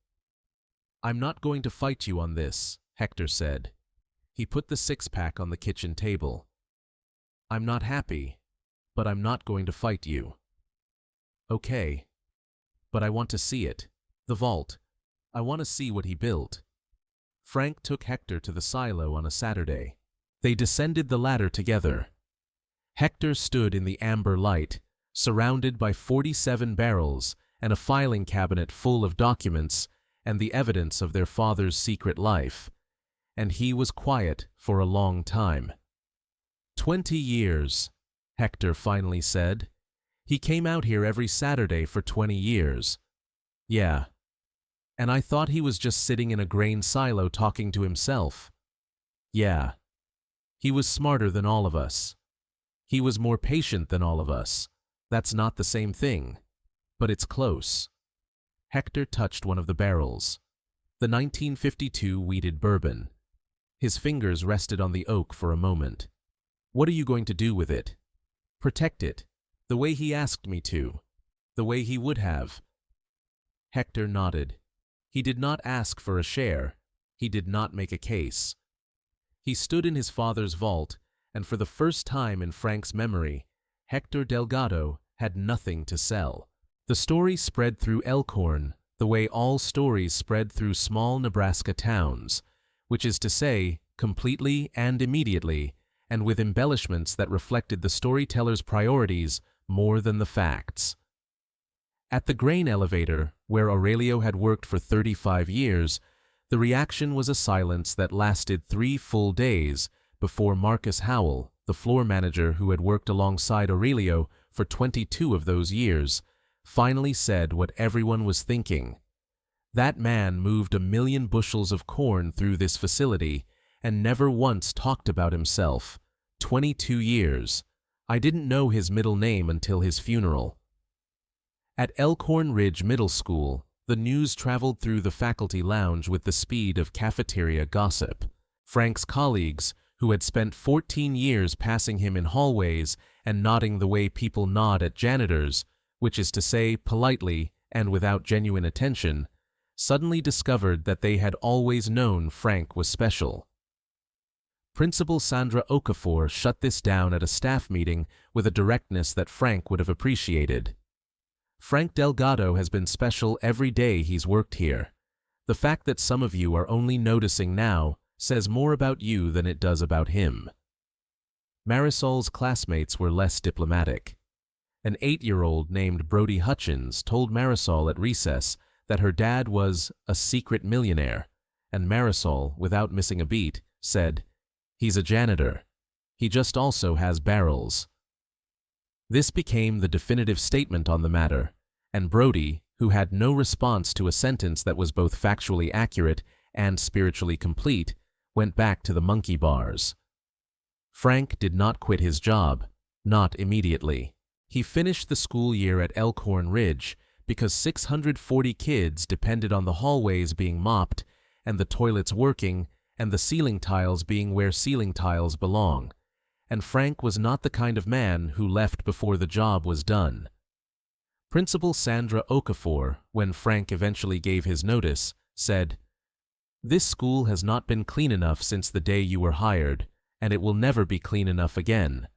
I'm not going to fight you on this, Hector said. He put the six-pack on the kitchen table. I'm not happy, but I'm not going to fight you. Okay, but I want to see it, the vault. I want to see what he built. Frank took Hector to the silo on a Saturday. They descended the ladder together. Hector stood in the amber light, surrounded by 47 barrels and a filing cabinet full of documents and the evidence of their father's secret life. And he was quiet for a long time. 20 years, Hector finally said. He came out here every Saturday for 20 years. Yeah. And I thought he was just sitting in a grain silo talking to himself. Yeah. He was smarter than all of us. He was more patient than all of us. That's not the same thing, but it's close. Hector touched one of the barrels, the 1952 wheated bourbon. His fingers rested on the oak for a moment. What are you going to do with it? Protect it, the way he asked me to, the way he would have. Hector nodded. He did not ask for a share. He did not make a case. He stood in his father's vault, and for the first time in Frank's memory, Hector Delgado had nothing to sell. The story spread through Elkhorn the way all stories spread through small Nebraska towns, which is to say, completely and immediately, and with embellishments that reflected the storyteller's priorities more than the facts. At the grain elevator, where Aurelio had worked for 35 years, the reaction was a silence that lasted 3 full days before Marcus Howell, the floor manager who had worked alongside Aurelio for 22 of those years, finally said what everyone was thinking. That man moved 1 million bushels of corn through this facility and never once talked about himself. 22 years. I didn't know his middle name until his funeral. At Elkhorn Ridge Middle School, the news traveled through the faculty lounge with the speed of cafeteria gossip. Frank's colleagues, who had spent 14 years passing him in hallways and nodding the way people nod at janitors, which is to say politely and without genuine attention, suddenly discovered that they had always known Frank was special. Principal Sandra Okafor shut this down at a staff meeting with a directness that Frank would have appreciated. Frank Delgado has been special every day he's worked here. The fact that some of you are only noticing now says more about you than it does about him. Marisol's classmates were less diplomatic. An 8-year-old named Brody Hutchins told Marisol at recess that her dad was a secret millionaire, and Marisol, without missing a beat, said, "He's a janitor. He just also has barrels." This became the definitive statement on the matter, and Brody, who had no response to a sentence that was both factually accurate and spiritually complete, went back to the monkey bars. Frank did not quit his job, not immediately. He finished the school year at Elkhorn Ridge because 640 kids depended on the hallways being mopped and the toilets working and the ceiling tiles being where ceiling tiles belong, and Frank was not the kind of man who left before the job was done. Principal Sandra Okafor, when Frank eventually gave his notice, said, "This school has not been clean enough since the day you were hired, and it will never be clean enough again."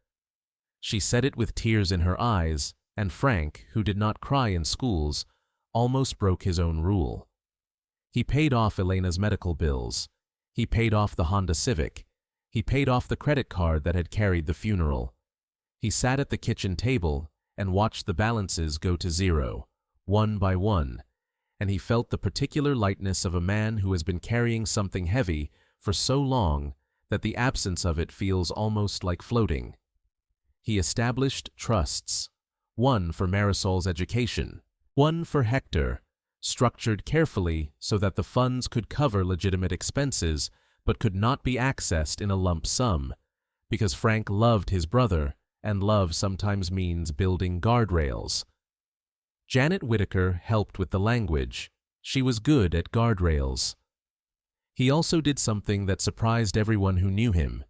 She said it with tears in her eyes, and Frank, who did not cry in schools, almost broke his own rule. He paid off Elena's medical bills. He paid off the Honda Civic. He paid off the credit card that had carried the funeral. He sat at the kitchen table and watched the balances go to zero, one by one, and he felt the particular lightness of a man who has been carrying something heavy for so long that the absence of it feels almost like floating. He established trusts, one for Marisol's education, one for Hector, structured carefully so that the funds could cover legitimate expenses but could not be accessed in a lump sum, because Frank loved his brother, and love sometimes means building guardrails. Janet Whitaker helped with the language. She was good at guardrails. He also did something that surprised everyone who knew him.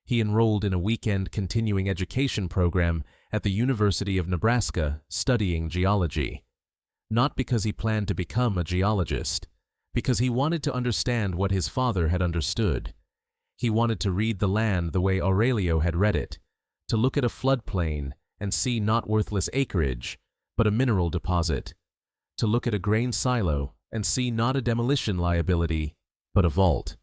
He enrolled in a weekend continuing education program at the University of Nebraska studying geology. Not because he planned to become a geologist, because he wanted to understand what his father had understood. He wanted to read the land the way Aurelio had read it, to look at a floodplain and see not worthless acreage, but a mineral deposit, to look at a grain silo and see not a demolition liability, but a vault.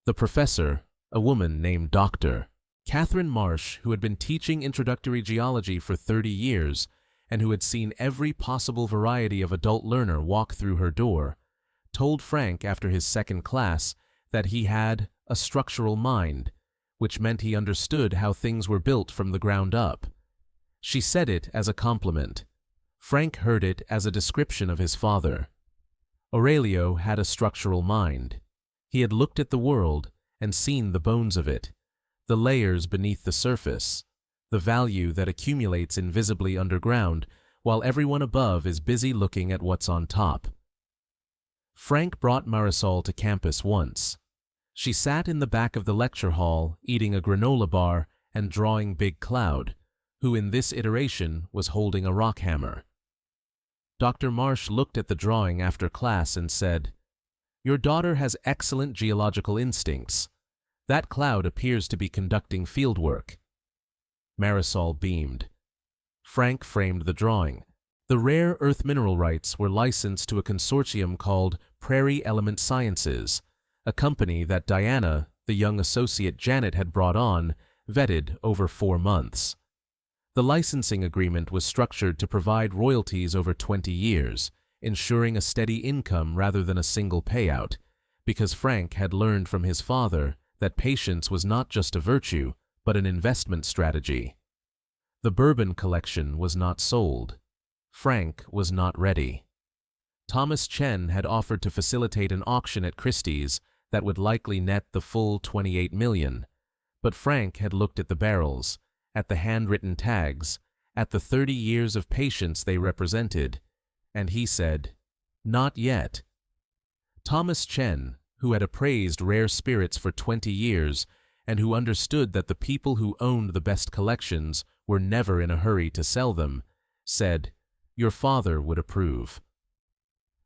The professor, a woman named Dr. Catherine Marsh, who had been teaching introductory geology for 30 years and who had seen every possible variety of adult learner walk through her door, told Frank after his second class that he had a structural mind, which meant he understood how things were built from the ground up. She said it as a compliment. Frank heard it as a description of his father. Aurelio had a structural mind. He had looked at the world and seen the bones of it, the layers beneath the surface, the value that accumulates invisibly underground while everyone above is busy looking at what's on top. Frank brought Marisol to campus once. She sat in the back of the lecture hall eating a granola bar and drawing Big Cloud, who in this iteration was holding a rock hammer. Dr. Marsh looked at the drawing after class and said, "Your daughter has excellent geological instincts. That cloud appears to be conducting fieldwork." Marisol beamed. Frank framed the drawing. The rare earth mineral rights were licensed to a consortium called Prairie Element Sciences, a company that Diana, the young associate Janet had brought on, vetted over 4 months. The licensing agreement was structured to provide royalties over 20 years, ensuring a steady income rather than a single payout, because Frank had learned from his father that patience was not just a virtue, but an investment strategy. The bourbon collection was not sold. Frank was not ready. Thomas Chen had offered to facilitate an auction at Christie's that would likely net the full $28 million, but Frank had looked at the barrels, at the handwritten tags, at the 30 years of patience they represented, and he said, "Not yet." Thomas Chen, who had appraised rare spirits for 20 years and who understood that the people who owned the best collections were never in a hurry to sell them, said, "Your father would approve."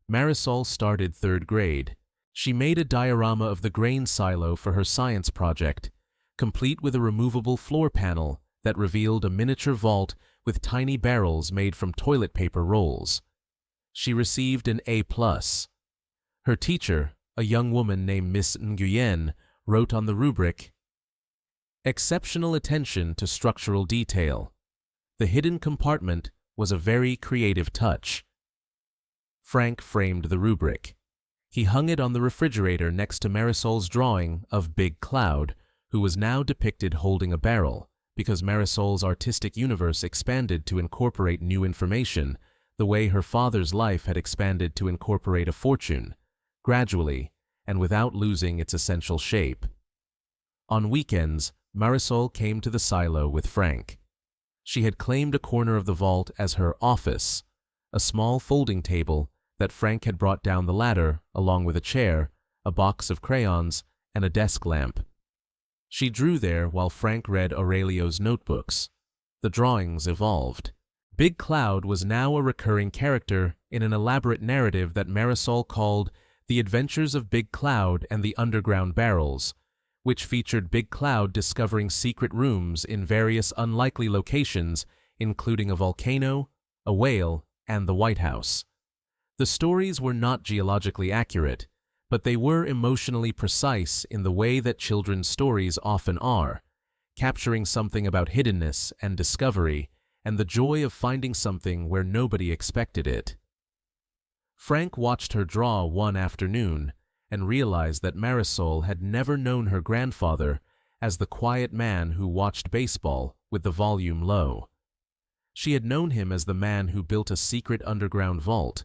Marisol started 3rd grade. She made a diorama of the grain silo for her science project, complete with a removable floor panel that revealed a miniature vault with tiny barrels made from toilet paper rolls. She received an A+. Her teacher, a young woman named Miss Nguyen, wrote on the rubric, "Exceptional attention to structural detail. The hidden compartment was a very creative touch." Frank framed the rubric. He hung it on the refrigerator next to Marisol's drawing of Big Cloud, who was now depicted holding a barrel, because Marisol's artistic universe expanded to incorporate new information, the way her father's life had expanded to incorporate a fortune, gradually, and without losing its essential shape. On weekends, Marisol came to the silo with Frank. She had claimed a corner of the vault as her office, a small folding table that Frank had brought down the ladder along with a chair, a box of crayons, and a desk lamp. She drew there while Frank read Aurelio's notebooks. The drawings evolved. Big Cloud was now a recurring character in an elaborate narrative that Marisol called The Adventures of Big Cloud and the Underground Barrels, which featured Big Cloud discovering secret rooms in various unlikely locations, including a volcano, a whale, and the White House. The stories were not geologically accurate, but they were emotionally precise in the way that children's stories often are, capturing something about hiddenness and discovery and the joy of finding something where nobody expected it. Frank watched her draw one afternoon and realized that Marisol had never known her grandfather as the quiet man who watched baseball with the volume low. She had known him as the man who built a secret underground vault.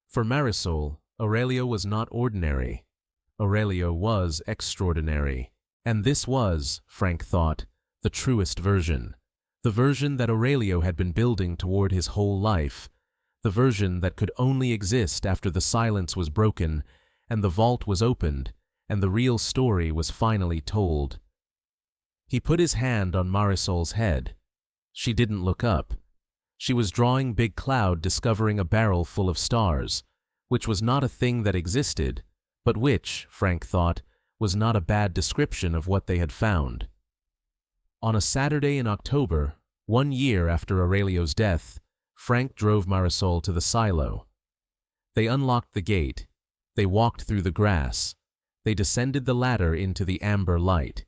For Marisol, Aurelio was not ordinary. Aurelio was extraordinary. And this was, Frank thought, the truest version. The version that Aurelio had been building toward his whole life. The version that could only exist after the silence was broken and the vault was opened and the real story was finally told. He put his hand on Marisol's head. She didn't look up. She was drawing Big Cloud discovering a barrel full of stars, which was not a thing that existed, but which, Frank thought, was not a bad description of what they had found. On a Saturday in October, 1 year after Aurelio's death, Frank drove Marisol to the silo. They unlocked the gate. They walked through the grass. They descended the ladder into the amber light.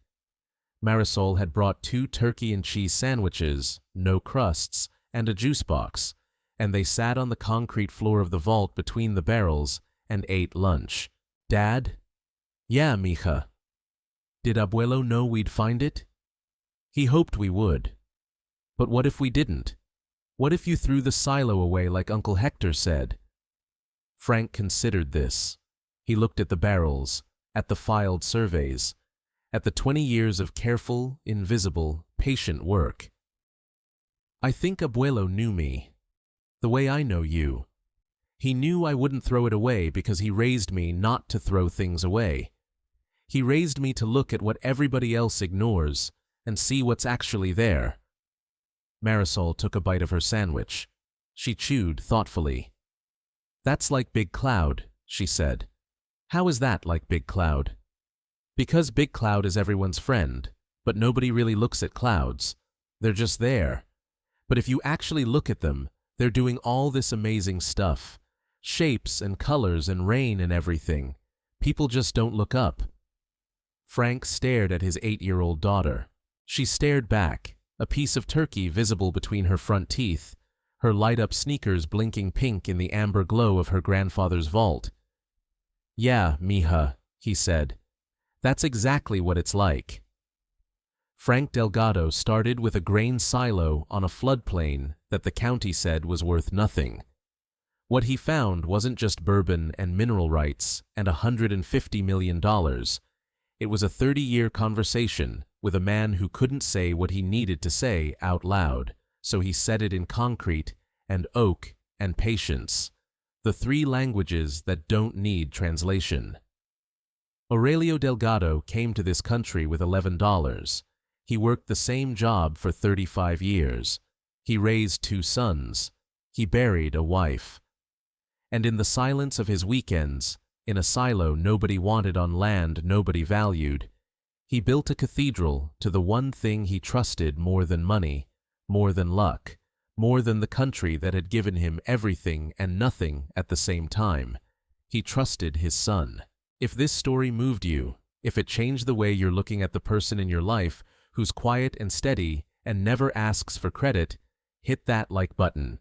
Marisol had brought 2 turkey and cheese sandwiches, no crusts, and a juice box, and they sat on the concrete floor of the vault between the barrels and ate lunch. Dad? Yeah, mija. Did Abuelo know we'd find it? He hoped we would. But what if we didn't? What if you threw the silo away like Uncle Hector said? Frank considered this. He looked at the barrels, at the filed surveys, at the 20 years of careful, invisible, patient work. I think Abuelo knew me, the way I know you. He knew I wouldn't throw it away because he raised me not to throw things away. He raised me to look at what everybody else ignores and see what's actually there. Marisol took a bite of her sandwich. She chewed thoughtfully. That's like Big Cloud, she said. How is that like Big Cloud? Because Big Cloud is everyone's friend, but nobody really looks at clouds. They're just there. But if you actually look at them, they're doing all this amazing stuff. Shapes and colors and rain and everything. People just don't look up. Frank stared at his 8-year-old daughter. She stared back, a piece of turkey visible between her front teeth, her light-up sneakers blinking pink in the amber glow of her grandfather's vault. Yeah, mija, he said. That's exactly what it's like. Frank Delgado started with a grain silo on a floodplain that the county said was worth nothing. What he found wasn't just bourbon and mineral rights and $150 million. It was a 30-year conversation with a man who couldn't say what he needed to say out loud, so he said it in concrete and oak and patience, the 3 languages that don't need translation. Aurelio Delgado came to this country with $11. He worked the same job for 35 years. He raised 2 sons. He buried a wife. And in the silence of his weekends, in a silo nobody wanted on land nobody valued, he built a cathedral to the one thing he trusted more than money, more than luck, more than the country that had given him everything and nothing at the same time. He trusted his son. If this story moved you, if it changed the way you're looking at the person in your life who's quiet and steady and never asks for credit, hit that like button.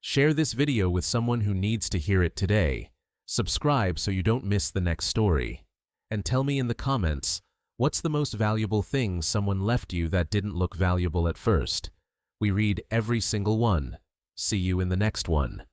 Share this video with someone who needs to hear it today. Subscribe so you don't miss the next story. And tell me in the comments, what's the most valuable thing someone left you that didn't look valuable at first? We read every single one. See you in the next one.